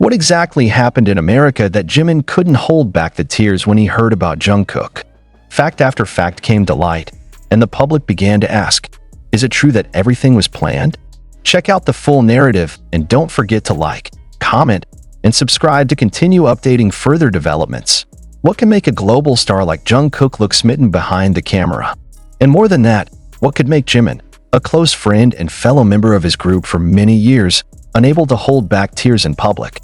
What exactly happened in America that Jimin couldn't hold back the tears when he heard about Jungkook? Fact after fact came to light, and the public began to ask, is it true that everything was planned? Check out the full narrative and don't forget to like, comment, and subscribe to continue updating further developments. What can make a global star like Jungkook look smitten behind the camera? And more than that, what could make Jimin, a close friend and fellow member of his group for many years, unable to hold back tears in public?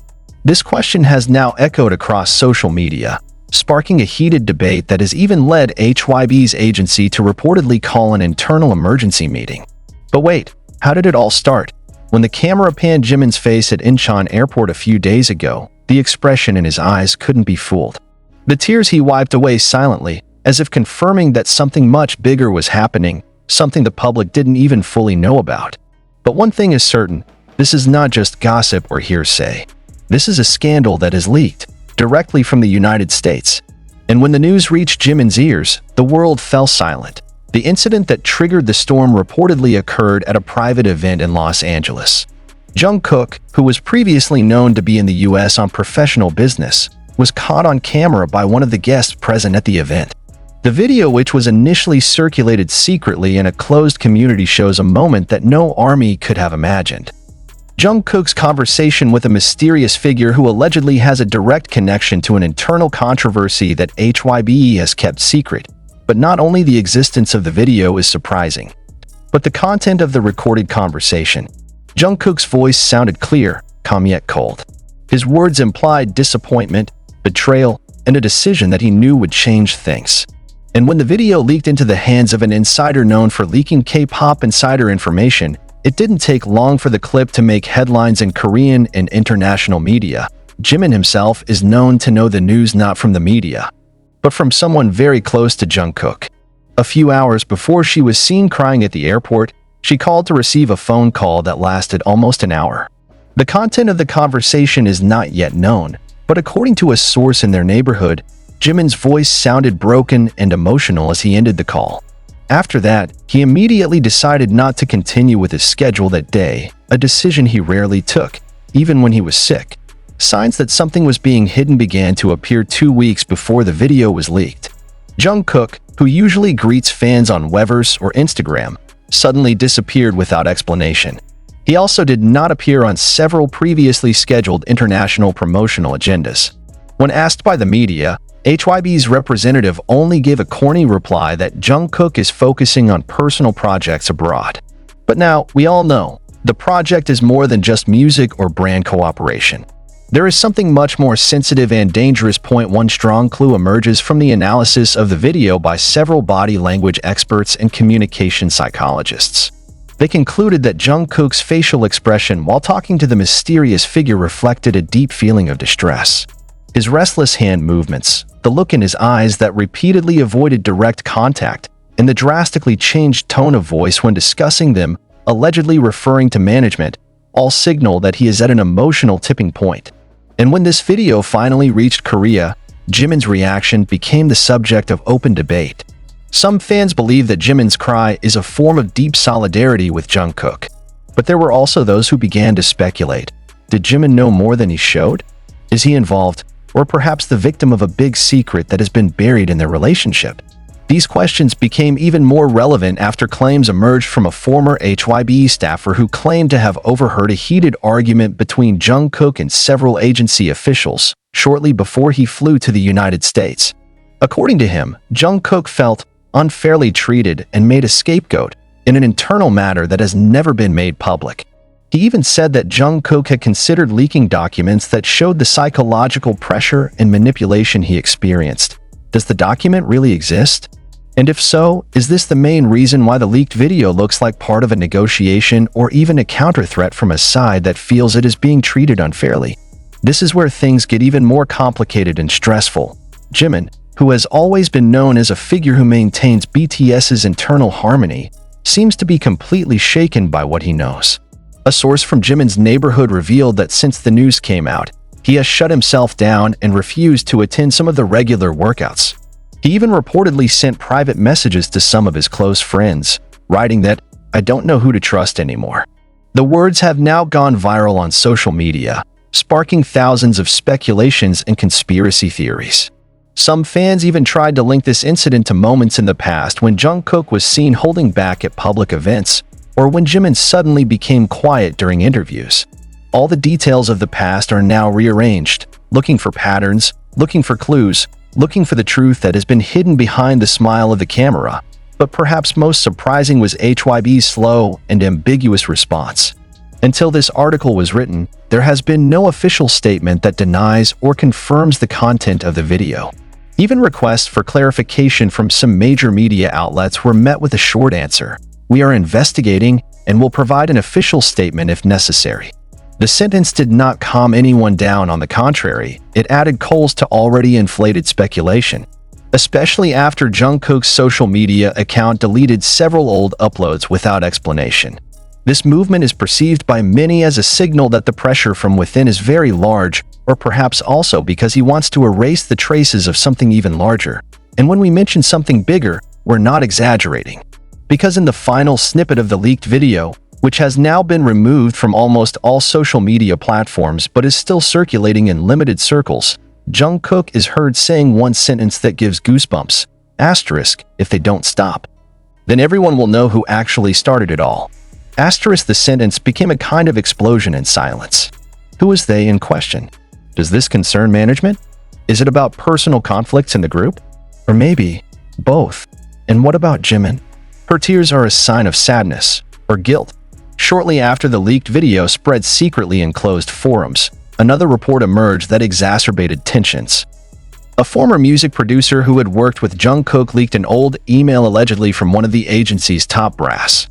This question has now echoed across social media, sparking a heated debate that has even led HYBE's agency to reportedly call an internal emergency meeting. But wait, how did it all start? When the camera panned Jimin's face at Incheon Airport a few days ago, the expression in his eyes couldn't be fooled. The tears he wiped away silently, as if confirming that something much bigger was happening, something the public didn't even fully know about. But one thing is certain, this is not just gossip or hearsay. This is a scandal that is leaked directly from the United States. And when the news reached Jimin's ears, the world fell silent. The incident that triggered the storm reportedly occurred at a private event in Los Angeles. Jungkook, who was previously known to be in the US on professional business, was caught on camera by one of the guests present at the event. The video, which was initially circulated secretly in a closed community, shows a moment that no army could have imagined. Jungkook's conversation with a mysterious figure who allegedly has a direct connection to an internal controversy that HYBE has kept secret. But not only the existence of the video is surprising, but the content of the recorded conversation. Jungkook's voice sounded clear, calm yet cold. His words implied disappointment, betrayal, and a decision that he knew would change things. And when the video leaked into the hands of an insider known for leaking K-pop insider information, it didn't take long for the clip to make headlines in Korean and international media. Jimin himself is known to know the news not from the media, but from someone very close to Jungkook. A few hours before she was seen crying at the airport, she called to receive a phone call that lasted almost an hour. The content of the conversation is not yet known, but according to a source in their neighborhood, Jimin's voice sounded broken and emotional as he ended the call. After that, he immediately decided not to continue with his schedule that day, a decision he rarely took, even when he was sick. Signs that something was being hidden began to appear 2 weeks before the video was leaked. Jungkook, who usually greets fans on Weverse or Instagram, suddenly disappeared without explanation. He also did not appear on several previously scheduled international promotional agendas. When asked by the media, HYBE's representative only gave a corny reply that Jungkook is focusing on personal projects abroad. But now, we all know, the project is more than just music or brand cooperation. There is something much more sensitive and dangerous. One strong clue emerges from the analysis of the video by several body language experts and communication psychologists. They concluded that Jungkook's facial expression while talking to the mysterious figure reflected a deep feeling of distress. His restless hand movements, the look in his eyes that repeatedly avoided direct contact, and the drastically changed tone of voice when discussing them, allegedly referring to management, all signal that he is at an emotional tipping point. And when this video finally reached Korea, Jimin's reaction became the subject of open debate. Some fans believe that Jimin's cry is a form of deep solidarity with Jungkook. But there were also those who began to speculate. Did Jimin know more than he showed? Is he involved, or perhaps the victim of a big secret that has been buried in their relationship? These questions became even more relevant after claims emerged from a former HYBE staffer who claimed to have overheard a heated argument between Jungkook and several agency officials shortly before he flew to the United States. According to him, Jungkook felt unfairly treated and made a scapegoat in an internal matter that has never been made public. He even said that Jungkook had considered leaking documents that showed the psychological pressure and manipulation he experienced. Does the document really exist? And if so, is this the main reason why the leaked video looks like part of a negotiation or even a counter-threat from a side that feels it is being treated unfairly? This is where things get even more complicated and stressful. Jimin, who has always been known as a figure who maintains BTS's internal harmony, seems to be completely shaken by what he knows. A source from Jimin's neighborhood revealed that since the news came out, he has shut himself down and refused to attend some of the regular workouts. He even reportedly sent private messages to some of his close friends, writing that, "I don't know who to trust anymore." The words have now gone viral on social media, sparking thousands of speculations and conspiracy theories. Some fans even tried to link this incident to moments in the past when Jungkook was seen holding back at public events, or when Jimin suddenly became quiet during interviews. All the details of the past are now rearranged, looking for patterns, looking for clues, looking for the truth that has been hidden behind the smile of the camera. But perhaps most surprising was HYBE's slow and ambiguous response. Until this article was written, there has been no official statement that denies or confirms the content of the video. Even requests for clarification from some major media outlets were met with a short answer: "We are investigating and will provide an official statement if necessary." The sentence did not calm anyone down. On the contrary, it added coals to already inflated speculation, especially after Jungkook's social media account deleted several old uploads without explanation. This movement is perceived by many as a signal that the pressure from within is very large, or perhaps also because he wants to erase the traces of something even larger. And when we mention something bigger, we're not exaggerating. Because in the final snippet of the leaked video, which has now been removed from almost all social media platforms but is still circulating in limited circles, Jungkook is heard saying one sentence that gives goosebumps: asterisk, "If they don't stop, then everyone will know who actually started it all." Asterisk, the sentence became a kind of explosion in silence. Who is they in question? Does this concern management? Is it about personal conflicts in the group? Or maybe both? And what about Jimin? Her tears are a sign of sadness or guilt. Shortly after the leaked video spread secretly in closed forums, another report emerged that exacerbated tensions. A former music producer who had worked with Jungkook leaked an old email allegedly from one of the agency's top brass.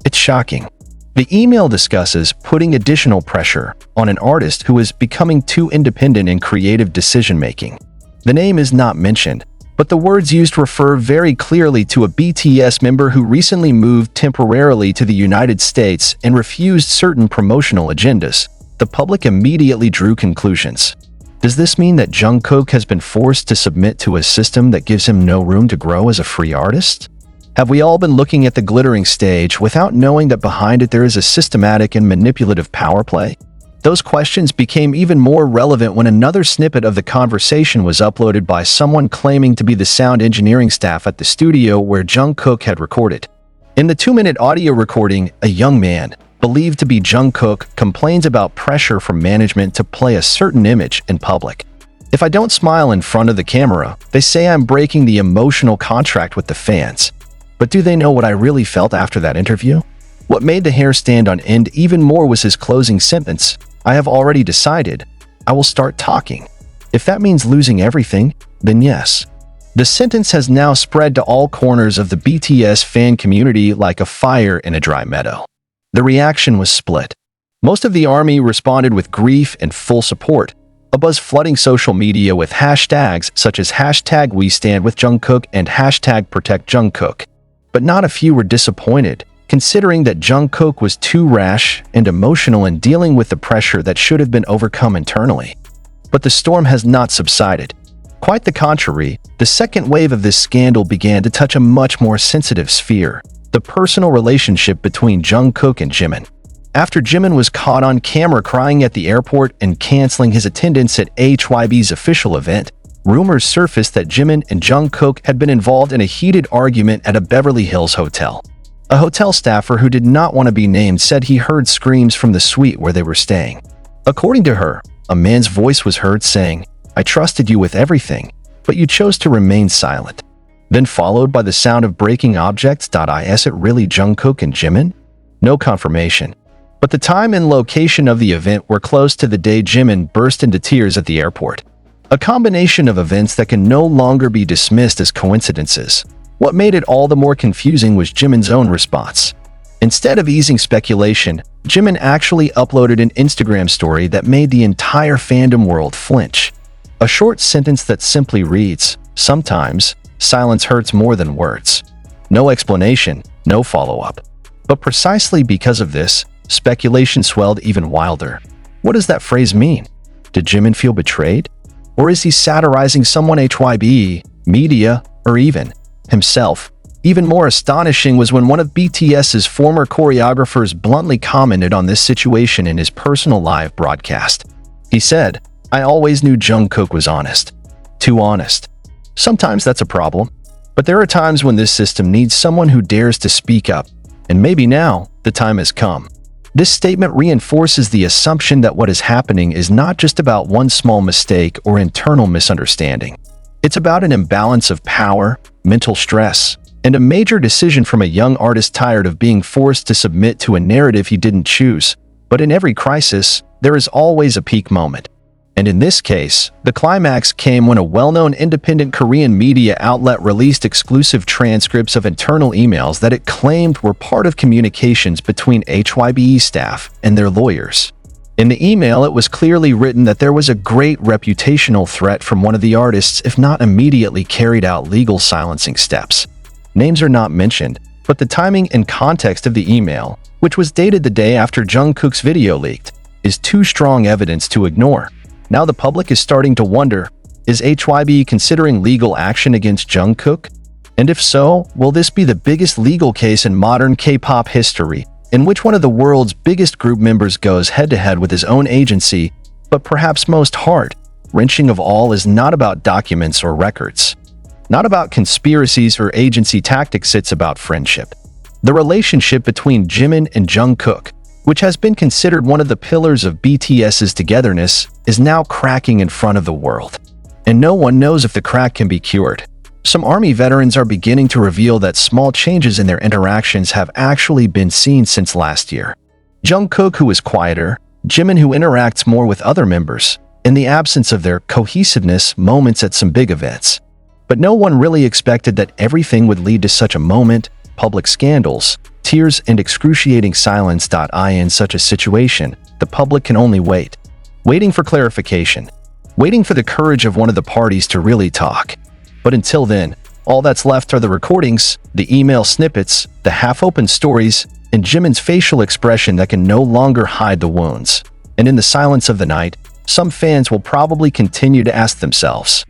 It's shocking. The email discusses putting additional pressure on an artist who is becoming too independent in creative decision-making. The name is not mentioned, but the words used refer very clearly to a BTS member who recently moved temporarily to the United States and refused certain promotional agendas. The public immediately drew conclusions. Does this mean that Jungkook has been forced to submit to a system that gives him no room to grow as a free artist? Have we all been looking at the glittering stage without knowing that behind it there is a systematic and manipulative power play? Those questions became even more relevant when another snippet of the conversation was uploaded by someone claiming to be the sound engineering staff at the studio where Jungkook had recorded. In the 2-minute audio recording, a young man, believed to be Jungkook, complains about pressure from management to play a certain image in public. "If I don't smile in front of the camera, they say I'm breaking the emotional contract with the fans. But do they know what I really felt after that interview?" What made the hair stand on end even more was his closing sentence: "I have already decided. I will start talking. If that means losing everything, then yes." The sentence has now spread to all corners of the BTS fan community like a fire in a dry meadow. The reaction was split. Most of the army responded with grief and full support, a buzz flooding social media with hashtags such as #WeStandWithJungkook and #ProtectJungkook. But not a few were disappointed, considering that Jungkook was too rash and emotional in dealing with the pressure that should have been overcome internally. But the storm has not subsided. Quite the contrary, the second wave of this scandal began to touch a much more sensitive sphere: the personal relationship between Jungkook and Jimin. After Jimin was caught on camera crying at the airport and canceling his attendance at HYBE's official event, rumors surfaced that Jimin and Jungkook had been involved in a heated argument at a Beverly Hills hotel. A hotel staffer who did not want to be named said he heard screams from the suite where they were staying. According to her, a man's voice was heard saying, "I trusted you with everything, but you chose to remain silent." Then followed by the sound of breaking objects. Is it really Jungkook and Jimin? No confirmation. But the time and location of the event were close to the day Jimin burst into tears at the airport. A combination of events that can no longer be dismissed as coincidences. What made it all the more confusing was Jimin's own response. Instead of easing speculation, Jimin actually uploaded an Instagram story that made the entire fandom world flinch. A short sentence that simply reads, "Sometimes, silence hurts more than words." No explanation, no follow-up. But precisely because of this, speculation swelled even wilder. What does that phrase mean? Did Jimin feel betrayed? Or is he satirizing someone, HYBE, media, or even himself? Even more astonishing was when one of BTS's former choreographers bluntly commented on this situation in his personal live broadcast. He said, "I always knew Jungkook was honest. Too honest. Sometimes that's a problem. But there are times when this system needs someone who dares to speak up, and maybe now the time has come." This statement reinforces the assumption that what is happening is not just about one small mistake or internal misunderstanding. It's about an imbalance of power, mental stress, and a major decision from a young artist tired of being forced to submit to a narrative he didn't choose. But in every crisis, there is always a peak moment. And in this case, the climax came when a well-known independent Korean media outlet released exclusive transcripts of internal emails that it claimed were part of communications between HYBE staff and their lawyers. In the email, it was clearly written that there was a great reputational threat from one of the artists if not immediately carried out legal silencing steps. Names are not mentioned, but the timing and context of the email, which was dated the day after Jungkook's video leaked, is too strong evidence to ignore. Now the public is starting to wonder, is HYBE considering legal action against Jungkook? And if so, will this be the biggest legal case in modern K-pop history, in which one of the world's biggest group members goes head-to-head with his own agency? But perhaps most heart-wrenching of all is not about documents or records. Not about conspiracies or agency tactics, it's about friendship. The relationship between Jimin and Jungkook, which has been considered one of the pillars of BTS's togetherness, is now cracking in front of the world. And no one knows if the crack can be cured. Some army veterans are beginning to reveal that small changes in their interactions have actually been seen since last year. Jungkook, who is quieter, Jimin, who interacts more with other members, in the absence of their cohesiveness moments at some big events. But no one really expected that everything would lead to such a moment, public scandals, tears, and excruciating silence. In such a situation, the public can only wait. Waiting for clarification. Waiting for the courage of one of the parties to really talk. But until then, all that's left are the recordings, the email snippets, the half-open stories, and Jimin's facial expression that can no longer hide the wounds. And in the silence of the night, some fans will probably continue to ask themselves,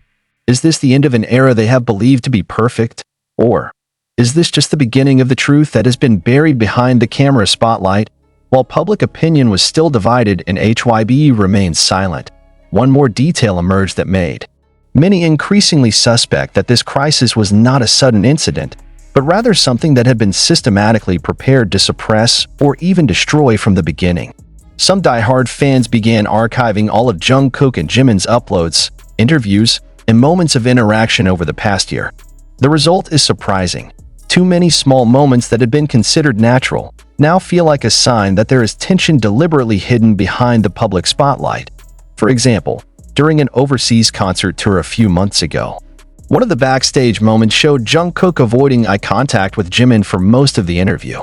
is this the end of an era they have believed to be perfect? Or is this just the beginning of the truth that has been buried behind the camera spotlight? While public opinion was still divided and HYBE remained silent, one more detail emerged that made many increasingly suspect that this crisis was not a sudden incident, but rather something that had been systematically prepared to suppress or even destroy from the beginning. Some die-hard fans began archiving all of Jungkook and Jimin's uploads, interviews, and moments of interaction over the past year. The result is surprising. Too many small moments that had been considered natural now feel like a sign that there is tension deliberately hidden behind the public spotlight. For example, during an overseas concert tour a few months ago, one of the backstage moments showed Jungkook avoiding eye contact with Jimin for most of the interview.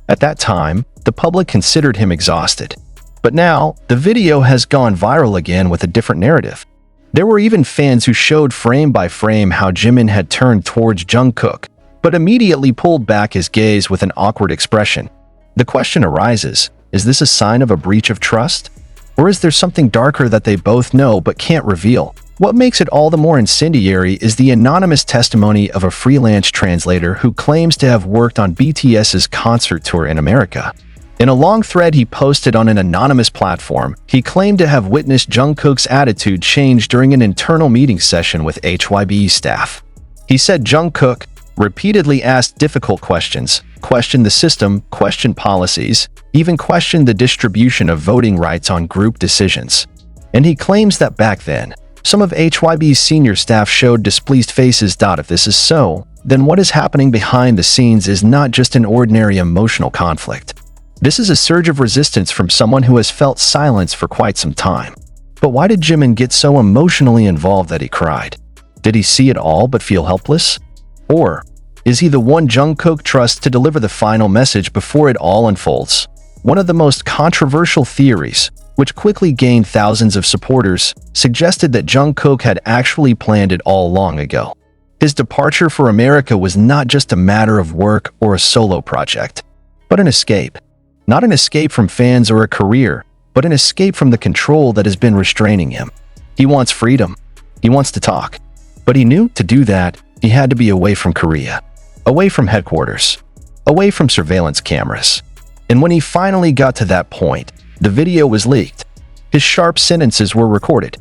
At that time, the public considered him exhausted. But now, the video has gone viral again with a different narrative. There were even fans who showed frame by frame how Jimin had turned towards Jungkook, but immediately pulled back his gaze with an awkward expression. The question arises, is this a sign of a breach of trust? Or is there something darker that they both know but can't reveal? What makes it all the more incendiary is the anonymous testimony of a freelance translator who claims to have worked on BTS's concert tour in America. In a long thread he posted on an anonymous platform, he claimed to have witnessed Jungkook's attitude change during an internal meeting session with HYBE staff. He said Jungkook repeatedly asked difficult questions, questioned the system, questioned policies, even questioned the distribution of voting rights on group decisions. And he claims that back then, some of HYBE's senior staff showed displeased faces. If this is so, then what is happening behind the scenes is not just an ordinary emotional conflict. This is a surge of resistance from someone who has felt silence for quite some time. But why did Jimin get so emotionally involved that he cried? Did he see it all but feel helpless? Or is he the one Jungkook trusts to deliver the final message before it all unfolds? One of the most controversial theories, which quickly gained thousands of supporters, suggested that Jungkook had actually planned it all long ago. His departure for America was not just a matter of work or a solo project, but an escape. Not an escape from fans or a career, but an escape from the control that has been restraining him. He wants freedom. He wants to talk. But he knew to do that, he had to be away from Korea, away from headquarters, away from surveillance cameras. And when he finally got to that point, the video was leaked. His sharp sentences were recorded.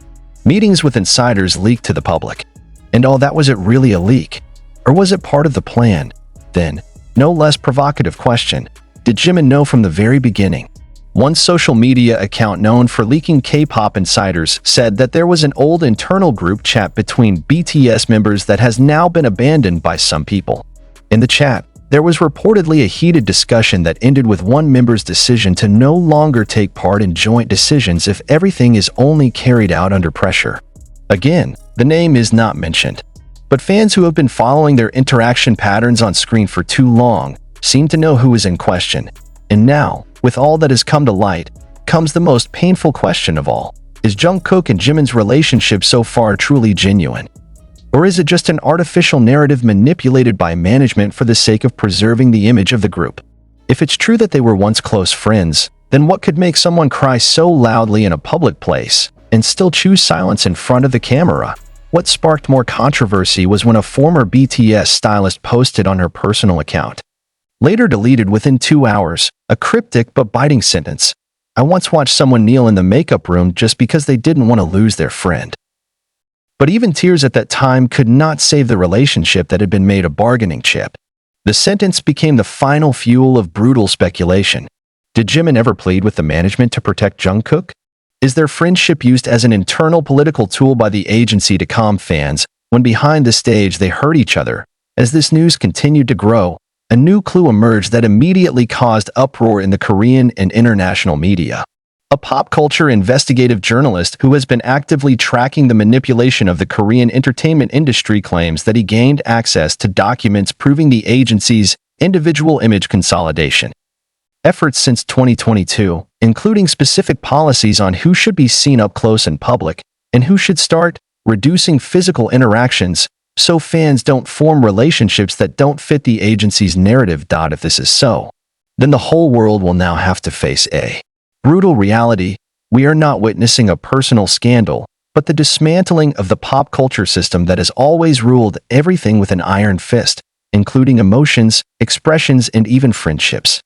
Meetings with insiders leaked to the public. And that was it really a leak? Or was it part of the plan? Then, no less provocative question, did Jimin know from the very beginning? One social media account known for leaking K-pop insiders said that there was an old internal group chat between BTS members that has now been abandoned by some people. In the chat, there was reportedly a heated discussion that ended with one member's decision to no longer take part in joint decisions if everything is only carried out under pressure. Again, the name is not mentioned. But fans who have been following their interaction patterns on screen for too long seem to know who is in question. And now, with all that has come to light, comes the most painful question of all. Is Jungkook and Jimin's relationship so far truly genuine? Or is it just an artificial narrative manipulated by management for the sake of preserving the image of the group? If it's true that they were once close friends, then what could make someone cry so loudly in a public place and still choose silence in front of the camera? What sparked more controversy was when a former BTS stylist posted on her personal account, later deleted within 2 hours, a cryptic but biting sentence. I once watched someone kneel in the makeup room just because they didn't want to lose their friend. But even tears at that time could not save the relationship that had been made a bargaining chip. The sentence became the final fuel of brutal speculation. Did Jimin ever plead with the management to protect Jungkook? Is their friendship used as an internal political tool by the agency to calm fans when behind the stage they hurt each other? As this news continued to grow, a new clue emerged that immediately caused uproar in the Korean and international media. A pop culture investigative journalist who has been actively tracking the manipulation of the Korean entertainment industry claims that he gained access to documents proving the agency's individual image consolidation efforts since 2022, including specific policies on who should be seen up close in public and who should start reducing physical interactions so fans don't form relationships that don't fit the agency's narrative. If this is so, then the whole world will now have to face a brutal reality. We are not witnessing a personal scandal, but the dismantling of the pop culture system that has always ruled everything with an iron fist, including emotions, expressions, and even friendships.